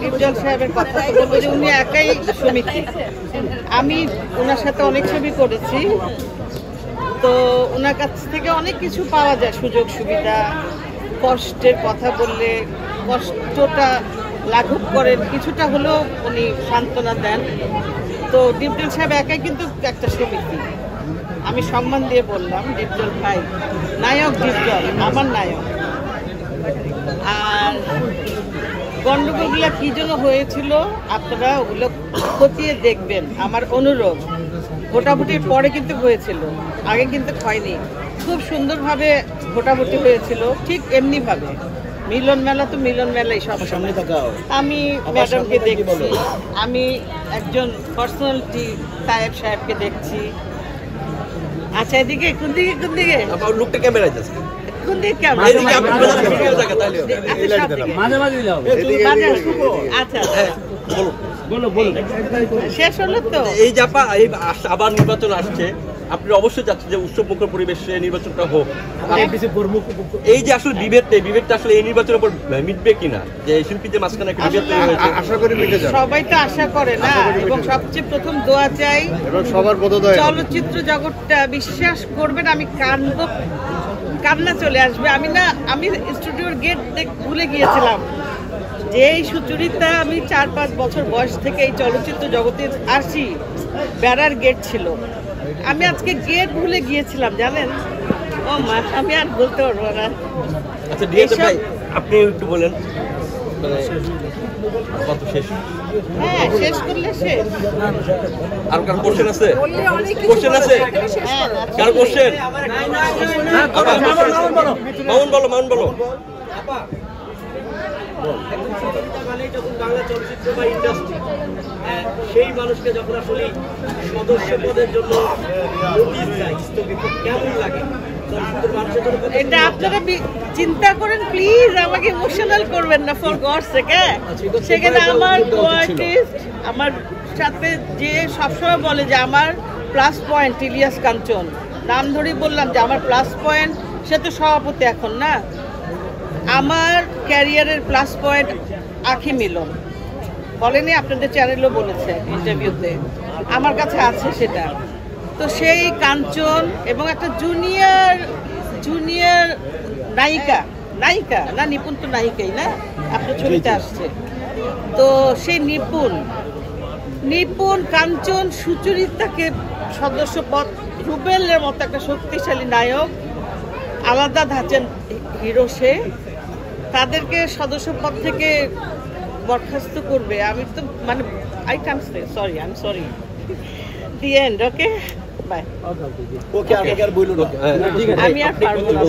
ডিপজল সাহেবের কথা বলবো যে উনি একাই সমিতি। আমি ওনার সাথে অনেক ছবি করেছি, তো ওনার কাছ থেকে অনেক কিছু পাওয়া যায়, সুযোগ সুবিধা, কষ্টের কথা বললে কষ্টটা লাঘব করেন, কিছুটা হলেও উনি সান্ত্বনা দেন। তো ডিপজল সাহেব একাই কিন্তু একটা সমিতি। আমি সম্মান দিয়ে বললাম ডিপজল ভাই, নায়ক ডিপজল, আমার নায়ক। আর গন্ডগোলগুলো কি জন্য হয়েছিল আপনারা ওগুলো খতিয়ে দেখবেন, আমার অনুরোধ। ভোটাভুটির পরে কিন্তু হয়েছিল, আগে কিন্তু হয়নি। খুব সুন্দরভাবে ভোটাভুটি হয়েছিল, ঠিক এমনিভাবে। মিলন মেলা তো মিলন মেলাই সব সামনে থাকা। আমি ম্যাডামকে দেখছি, আমি একজন পার্সোনালিটি সাহেব সাহেবকে দেখছি। আচ্ছা, এদিকে কোন দিকে কোন দিকে লোকটা ক্যামেরায় যাচ্ছে, কোন দিকে ক্যামেরা? আচ্ছা শেষ হলো তো। এই যে আবার নির্বাচন আসছে, আপনি অবশ্যই চাচ্ছেন যে উৎসবমুখর পরিবেশে নির্বাচনটা হোক। এই যে আসলে বিভেদটা আসলে এই নির্বাচনের উপর মিটবে কিনা, যে শিল্পীদের মাঝখানে একটা বিভেদ তৈরি হয়েছে, আশা করি মিটে যাবে। সবাই তো আশা করে না, এবং সবচেয়ে প্রথম দোয়া চাই এবং সবার বোধোদয় চলচ্চিত্র জগৎটা, বিশ্বাস করবেন আমি কান্না চলে আসবে। আমি স্টুডিওর গেট ভুলে গিয়েছিলাম যে এই সুচরিতা, আমি 4-5 বছর বয়স থেকে এই চলচ্চিত্র জগতে আসি, বেড়ার গেট ছিল। আমি আজকে গেট ভুলে গিয়েছিলাম, জানেন। ও মা, আমি আর বলতে পারবো না। আচ্ছা ডিএসএ ভাই, আপনি একটু বলেন। হ্যাঁ, শেষ করলে শেষ। আর কারো কোশ্চেন আছে? কোশ্চেন আছে? কারো কোশ্চেন? মামুন বলো। বাংলা চলচ্চিত্র বা ইন্ডাস্ট্রি, সেই মানুষকে যখন আসলে সদস্য পদের জন্য কেমন লাগে? এটা আপনারা চিন্তা করেন, প্লিজ আমাকে ইমোশনাল করবেন না, ফর গডস সেক। সেখানে আমার কোয়ার্টিস্ট, আমার সাথে যে সবসময় বলে যে আমার প্লাস পয়েন্ট ইলিয়াস কাঞ্চন, নাম ধরেই বললাম যে আমার প্লাস পয়েন্ট, সে তো সভাপতি এখন না। আমার ক্যারিয়ারের প্লাস পয়েন্ট আখি মিলন, বলেনি আপনাদের চ্যানেলও বলেছে ইন্টারভিউতে, আমার কাছে আছে সেটা। তো সেই কাঞ্চন এবং একটা জুনিয়র নায়িকা না, নিপুণ তো নায়িকাই না, আপনার ছবিতে আসছে। তো সেই নিপুণ কাঞ্চন সুচরিতাকে সদস্য পদ, রুবেলের মতো একটা শক্তিশালী নায়ক, আলাদা ধাঁচের হিরো, সে তাদেরকে সদস্য পদ থেকে বরখাস্ত করবে। আমি তো মানে I can say sorry, I am sorry, the end. Okay bye. Okay, আমি আর পারবো না।